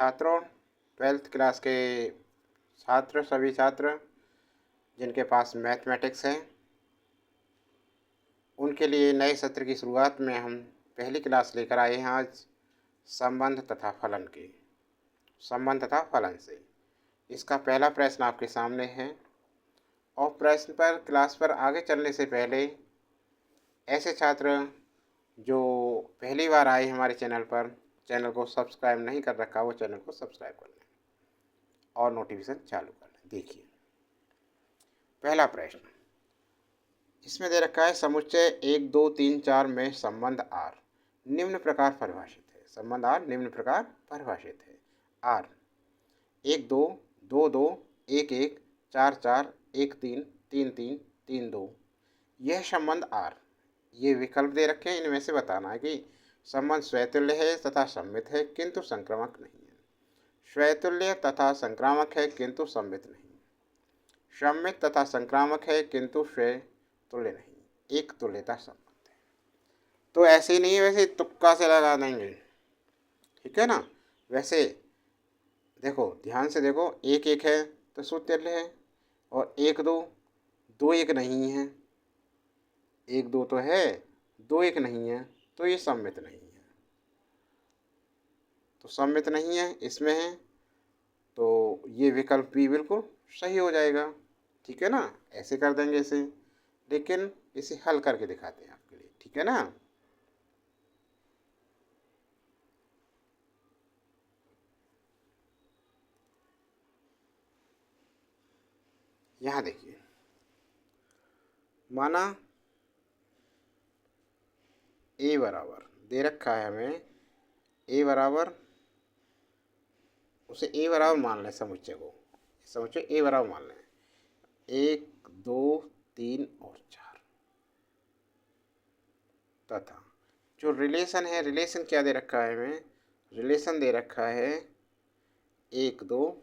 छात्रों, 12th class के छात्र, सभी छात्र जिनके पास मैथमेटिक्स है, उनके लिए नए सत्र की शुरुआत में हम पहली क्लास लेकर आए हैं आज संबंध तथा फलन की। संबंध तथा फलन से इसका पहला प्रश्न आपके सामने है। और प्रश्न पर क्लास पर आगे चलने से पहले ऐसे छात्र जो पहली बार आए हमारे चैनल पर, चैनल को सब्सक्राइब नहीं कर रखा, वो चैनल को सब्सक्राइब कर लें और नोटिफिकेशन चालू कर लें। देखिए पहला प्रश्न, इसमें दे रखा है समुच्चय 1, 2, 3, 4 में संबंध आर निम्न प्रकार परिभाषित है। संबंध आर निम्न प्रकार परिभाषित है। आर 1, 2, 2, 2, 1, 1, 4, 4, 1, 3, 3, 3, 3, 2। यह संबंध आर, ये विकल्प दे रखे हैं, इनमें से बताना है कि संबंध स्वतुल्य है तथा सममित है किंतु संक्रामक नहीं है, स्वतुल्य तथा संक्रामक है किंतु सममित नहीं, सममित तथा संक्रामक है किंतु स्वतुल्य नहीं, एक तुल्यता संबंध है। तो ऐसे ही नहीं है, वैसे तुक्का से लगा देंगे, ठीक है ना। वैसे देखो, ध्यान से देखो, 1, 1 है तो स्वतुल्य है, और 1, 2, 2, 1 नहीं है, 1, 2 तो है, 2, 1 नहीं है, तो ये सममित नहीं है। तो सममित नहीं है, इसमें है, तो ये विकल्प भी बिल्कुल सही हो जाएगा, ठीक है ना। ऐसे कर देंगे इसे, लेकिन इसे हल करके दिखाते हैं आपके लिए, ठीक है ना। यहाँ देखिए, माना ए बराबर दे रखा है हमें, ए बराबर, उसे ए बराबर मान लें समुच्चय को, समुच्चय ए बराबर मान लें 1, 2, 3 और 4 तथा जो रिलेशन है, रिलेशन क्या दे रखा है हमें, रिलेशन दे रखा है 1, 2,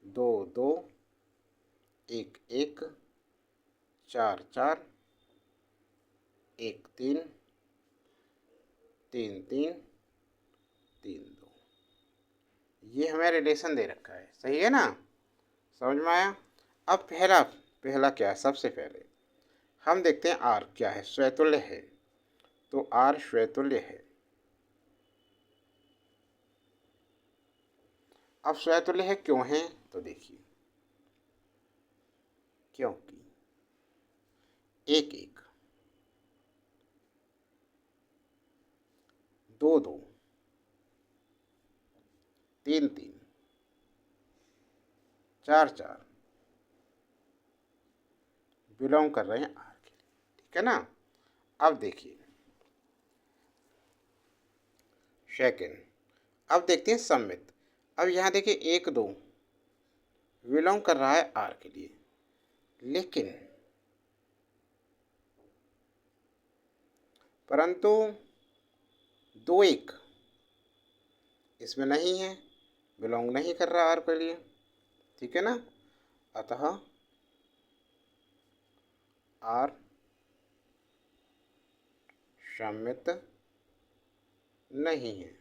2, 2, 1, 1, 4, 4, 1, 3, 3, 3, 3, 2। ये हमें रिलेशन दे रखा है, सही है ना, समझ में आया। अब पहला क्या है, सबसे पहले हम देखते हैं आर क्या है, स्वतुल्य है, तो आर स्वतुल्य है। अब स्वतुल्य है क्यों है, तो देखिए, क्योंकि 1, 1, 2, 2, 3, 3, 4, 4 बिलोंग कर रहे हैं आर के लिए, ठीक है ना। अब देखिए सेकेंड, अब देखते हैं सममित। अब यहाँ देखिए 1, 2 बिलोंग कर रहा है आर के लिए, लेकिन परंतु 2, 1 इसमें नहीं है, बिलोंग नहीं कर रहा आर के लिए, ठीक है ना। अतः आर सममित नहीं है।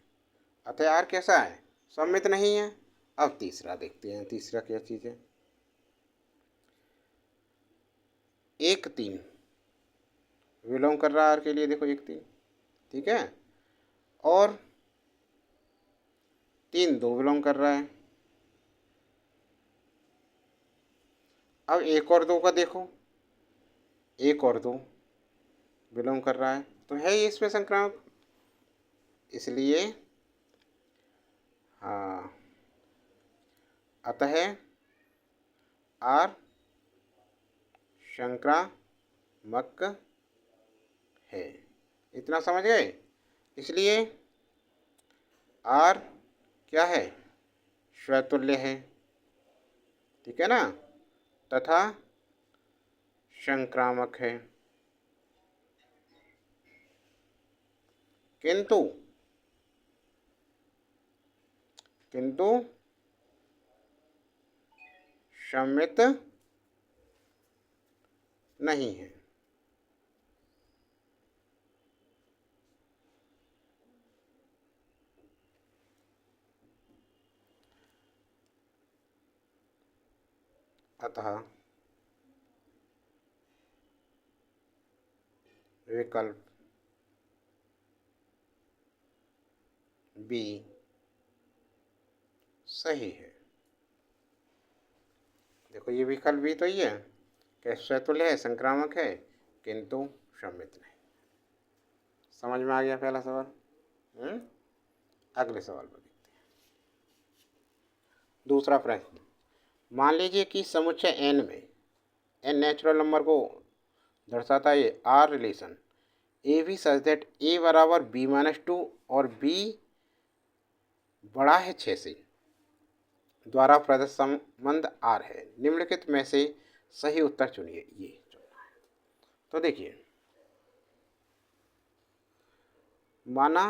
अतः आर कैसा है, सममित नहीं है। अब तीसरा देखते हैं, तीसरा क्या चीज़ है, 1, 3 बिलोंग कर रहा है आर के लिए, देखो 1, 3, ठीक है, और 3, 2 बिलोंग कर रहा है। अब 1 और 2 का देखो, 1 और 2 बिलोंग कर रहा है, तो है ही इसमें संक्रामक, इसलिए हाँ, अतः आर संक्रामक है। इतना समझ गए। इसलिए आर क्या है, स्वतुल्य है, ठीक है ना, तथा संक्रामक है, किंतु सममित नहीं है। अतः विकल्प बी सही है। देखो ये विकल्प भी तो ही है कि स्वतुल्य है, संक्रामक है, किंतु सम्मित नहीं। समझ में आ गया पहला सवाल। अगले सवाल पर देखते हैं। दूसरा प्रश्न, मान लीजिए कि समुच्चय एन में एन नेचुरल नंबर को दर्शाता है R relation A B such that A बराबर बी माइनस टू और बी बड़ा है 6 से द्वारा प्रदत्त संबंध आर है। निम्नलिखित में से सही उत्तर चुनिए। ये चुनना है। तो देखिए, माना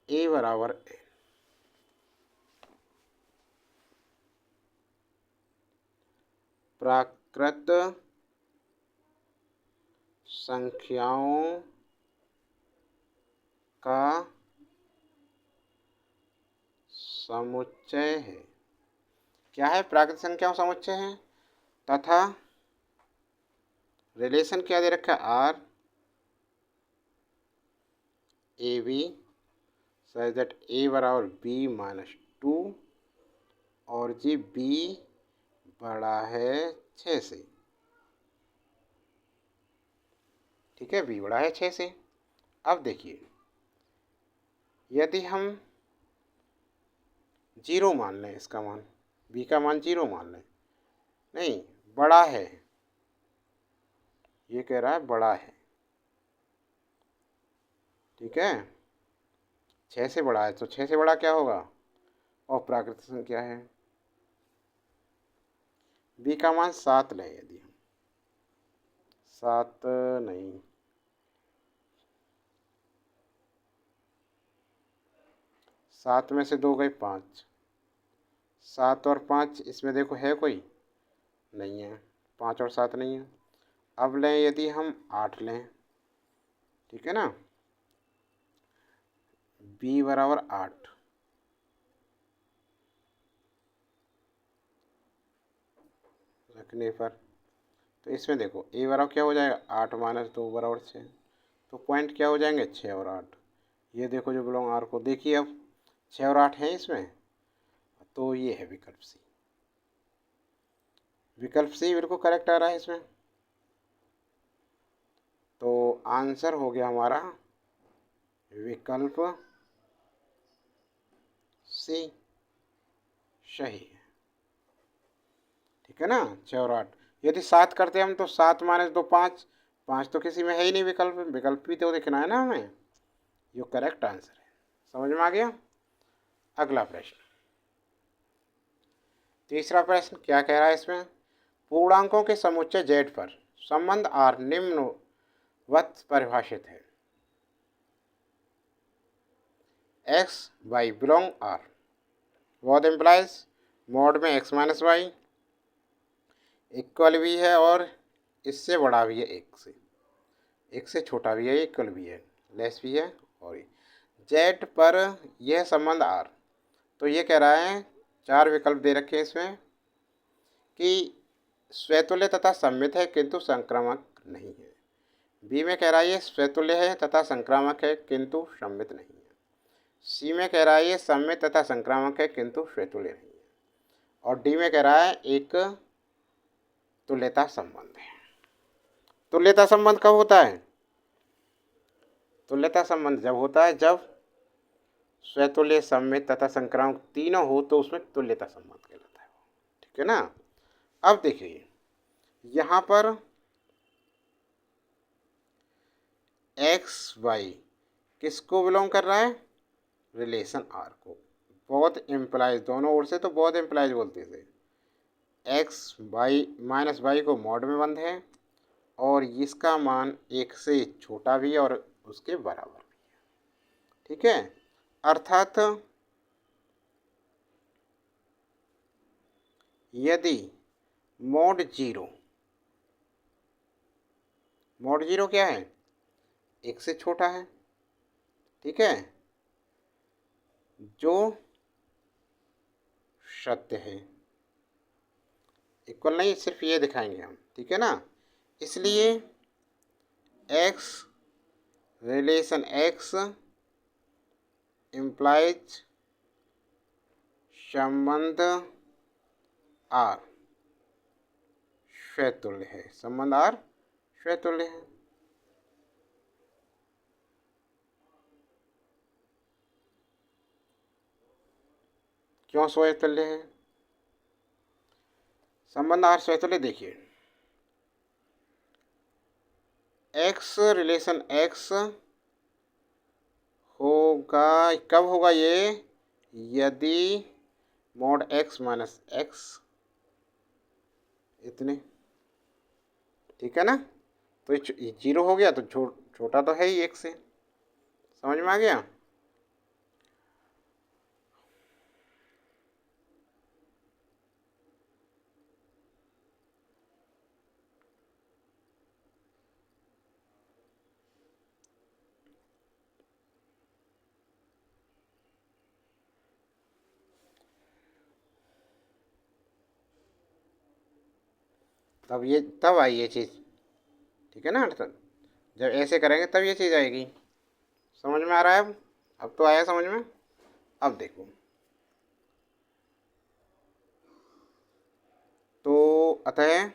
ए बराबर एन, प्राकृत संख्याओं का समुच्चय है। क्या है? प्राकृत संख्याओं समुच्चय है तथा रिलेशन क्या दे रखा है? R A B such that A बराबर बी माइनस टू और जी बी बड़ा है 6 से। ठीक है, बी बड़ा है 6 से। अब देखिए, यदि हम 0 मान लें, इसका मान बी का मान 0 मान लें, नहीं बड़ा है, ये कह रहा है बड़ा है। ठीक है, 6 से बड़ा है, तो 6 से बड़ा क्या होगा? और प्राकृतिक संख्या है। बी का मान 7 लें, यदि हम 7 नहीं, 7 में से 2 गए 5, 7 और 5 इसमें देखो है कोई? नहीं है, 5 और 7 नहीं है। अब लें यदि हम 8 लें, ठीक है ना, बी बराबर 8, रखने पर तो इसमें देखो ए बराबर क्या हो जाएगा? 8 माइनस 2 बराबर 6। तो पॉइंट क्या हो जाएंगे? 6 और 8। ये देखो जो बिलोंग आर को, देखिए अब 6 और 8 है इसमें, तो ये है विकल्प सी। विकल्प सी बिल्कुल करेक्ट आ रहा है इसमें। तो आंसर हो गया हमारा विकल्प सी सही है। ठीक है ना, 6 और 8। यदि 7 करते हम तो 7 माइनस 2 5, 5 तो किसी में है ही नहीं विकल्प, विकल्प भी तो देखना है ना हमें। ये करेक्ट आंसर है। समझ में आ गया। अगला प्रश्न, तीसरा प्रश्न क्या कह रहा है इसमें? पूर्णांकों के समुच्चय z पर संबंध r निम्नवत परिभाषित है। x y belong r, what implies mod में x माइनस वाई इक्वल भी है और इससे बड़ा भी है, एक से छोटा भी है, इक्वल भी है, लेस भी है, और जेड पर यह संबंध आर। तो ये कह रहा है, 4 विकल्प दे रखे हैं इसमें कि स्वतुल्य तथा सम्मित है किंतु संक्रामक नहीं है। बी में कह रहा है ये स्वतुल्य है तथा संक्रामक है किंतु सम्मित नहीं है। सी में कह रहा है ये सम्मित तथा संक्रामक है किंतु स्वतुल्य नहीं है। और डी में कह रहा है एक तुल्यता संबंध है। तुल्यता संबंध कब होता है? तुल्यता संबंध जब होता है जब स्वतुल्य, सम्मित तथा संक्रामक तीनों हो, तो उसमें तुल्यता संबंध कहलाता है। ठीक है ना। अब देखिए यहाँ पर एक्स वाई किसको बिलोंग कर रहा है? रिलेशन आर को। बहुत इम्प्लाइज, दोनों ओर से तो बहुत इम्प्लाइज बोलते थे। एक्स वाई माइनस वाई को मॉड में बंद है और इसका मान 1 से छोटा भी है और उसके बराबर भी है। ठीक है, अर्थात यदि मॉड जीरो क्या है? 1 से छोटा है। ठीक है, जो सत्य है, इक्वल नहीं, सिर्फ ये दिखाएंगे हम, ठीक है ना। इसलिए एक्स रिलेशन एक्स इम्प्लाइज संबंध आर स्वतुल्य है, संबंध आर स्वतुल्य है। क्यों स्वतुल्य है? संबंध आर स्वतुल्य, देखिए एक्स रिलेशन एक्स होगा, कब होगा ये? यदि मॉड एक्स माइनस एक्स इतने, ठीक है ना। तो ये जीरो हो गया तो छोटा तो है ही एक से, समझ में आ गया। तब आई ये चीज़, ठीक है ना। जब ऐसे करेंगे तब ये चीज़ आएगी। समझ में आ रहा है अब तो आया समझ में। अब देखो, तो अतः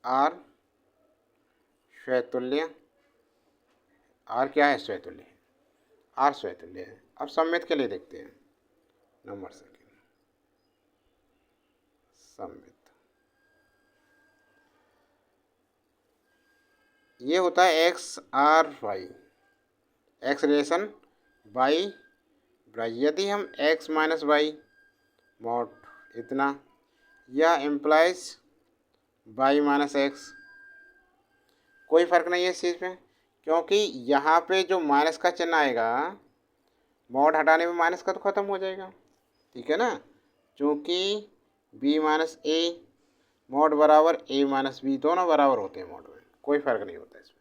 आर स्वतुल्य, आर क्या है? स्वतुल्य है, आर स्वतुल्य है। अब सममित के लिए देखते हैं, नंबर सेकेंड सममित। ये होता है x R y, x relation y y. यदि हम एक्स माइनस वाई मॉड इतना, या इम्प्लाइज वाई माइनस एक्स, कोई फ़र्क नहीं है इस चीज़ में, क्योंकि यहाँ पे जो माइनस का चिन्ह आएगा, मॉड हटाने में माइनस का तो ख़त्म हो जाएगा, ठीक है ना। क्योंकि बी माइनस ए मॉड बराबर ए माइनस बी, दोनों बराबर होते हैं मॉड में, कोई फ़र्क नहीं होता इसमें,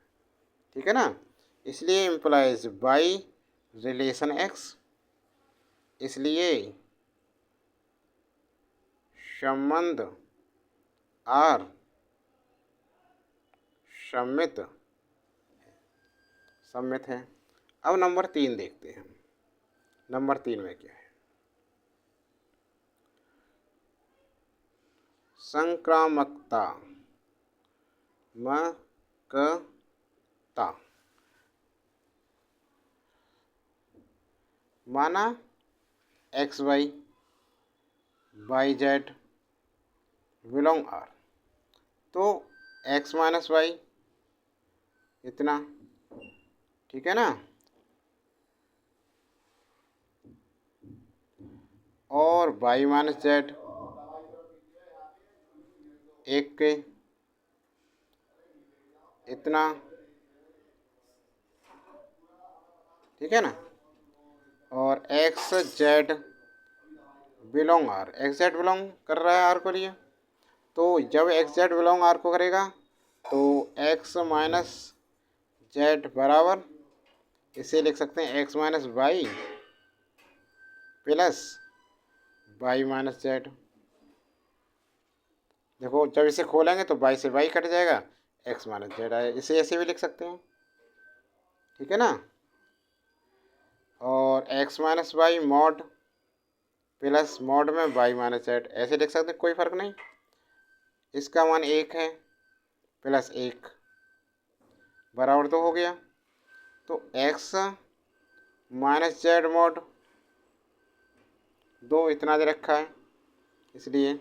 ठीक है ना। इसलिए इम्प्लाइज बाई रिलेशन एक्स, इसलिए संबंध आर सममित सममित है। अब नंबर 3 देखते हैं। नंबर 3 में क्या है? संक्रामकता मकता, माना x y y z belong R, तो एक्स माइनस वाई इतना, ठीक है ना। और वाई माइनस जेड एक के इतना, ठीक है ना। और x z belong R, x z belong कर रहा है आर को लिए, तो जब एक्स जेड बिलोंग आर को करेगा तो एक्स माइनस जेड बराबर, इसे लिख सकते हैं x minus y plus y minus z. देखो जब इसे खोलेंगे तो वाई से वाई कट जाएगा, एक्स माइनस जेड आए, इसे ऐसे भी लिख सकते हैं, ठीक है ना। और x minus y mod plus mod में वाई माइनस जेड, ऐसे लिख सकते हैं, कोई फ़र्क नहीं। इसका मान 1 है प्लस 1 बराबर तो हो गया, तो एक्स माइनस जेड मॉड 2 इतना दे रखा है इसलिए,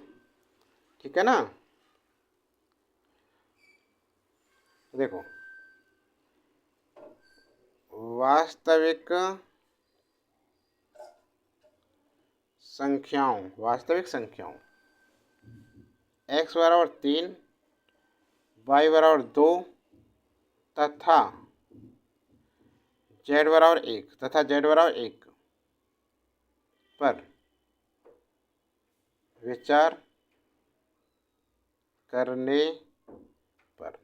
ठीक है ना। देखो वास्तविक संख्याओं एक्स बराबर 3 वाई बराबर 2 तथा जेड बराबर 1 तथा जेड बराबर 1 पर विचार करने पर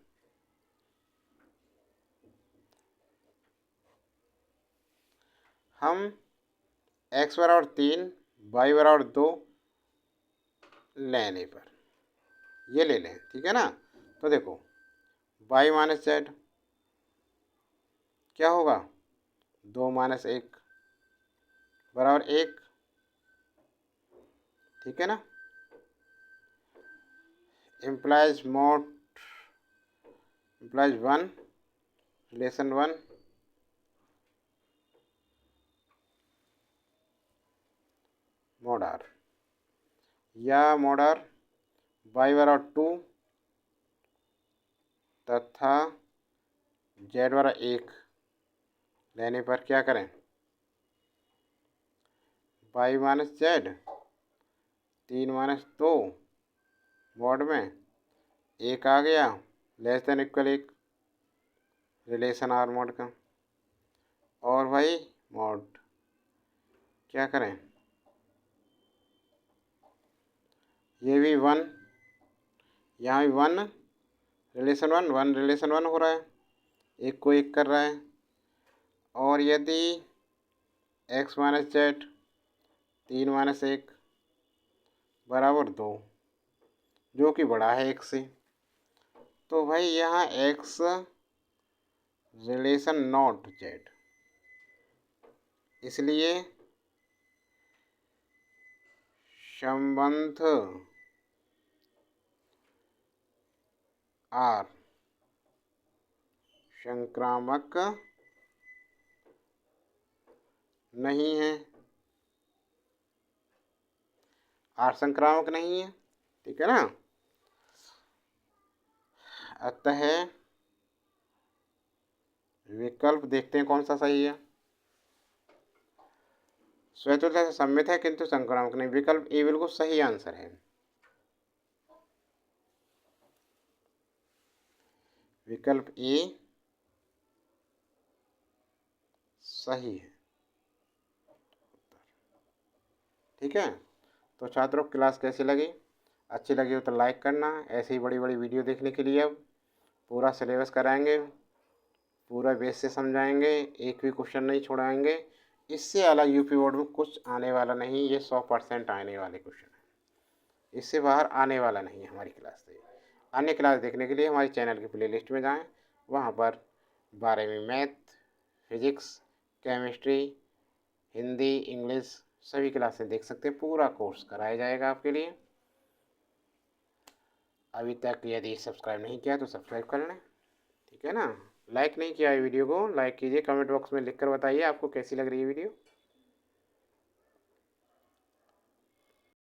हम एक्स बराबर 3 वाई बराबर 2 लेने पर, ये ले लें, ठीक है ना। तो देखो y माइनस जेड क्या होगा, 2 माइनस 1 बराबर 1, ठीक है ना। Implies mod implies 1 relation 1 mod R, या मॉड आर y बराबर 2 तथा z बराबर 1 लेने पर क्या करें, y minus z 3 minus 2 mod में 1 आ गया, less than equal 1 relation R mod का। और भाई मॉड क्या करें, ये भी 1, यहाँ भी 1 रिलेशन 1 रिलेशन 1 हो रहा है, एक को 1 कर रहा है। और यदि x माइनस जेड 3 माइनस 1 बराबर 2 जो कि बड़ा है 1 से, तो भाई यहाँ x रिलेशन नॉट जेड, इसलिए संबंध आर संक्रामक नहीं है, आर संक्रामक नहीं है, ठीक है ना। अतः विकल्प देखते हैं कौन सा सही है। स्वतंत्रता से सम्मित है किंतु संक्रामक नहीं, विकल्प ए बिल्कुल सही आंसर है। विकल्प ए सही है, ठीक है। तो छात्रों क्लास कैसी लगी, अच्छी लगी हो तो लाइक करना। ऐसे ही बड़ी बड़ी वीडियो देखने के लिए अब पूरा सिलेबस कराएंगे, पूरा बेस से समझाएंगे, एक भी क्वेश्चन नहीं छोड़ाएंगे। इससे अलग यूपी बोर्ड में कुछ आने वाला नहीं, ये 100% आने वाले क्वेश्चन हैं, इससे बाहर आने वाला नहीं है हमारी क्लास से। अन्य क्लास देखने के लिए हमारे चैनल की प्लेलिस्ट में जाएं, वहाँ पर 12वीं math, physics, chemistry, Hindi, English सभी क्लासें देख सकते हैं। पूरा कोर्स कराया जाएगा आपके लिए। अभी तक यदि सब्सक्राइब नहीं किया तो सब्सक्राइब कर लें, ठीक है ना। लाइक नहीं किया है वीडियो को, लाइक कीजिए, कमेंट बॉक्स में लिखकर बताइए आपको कैसी लग रही है वीडियो।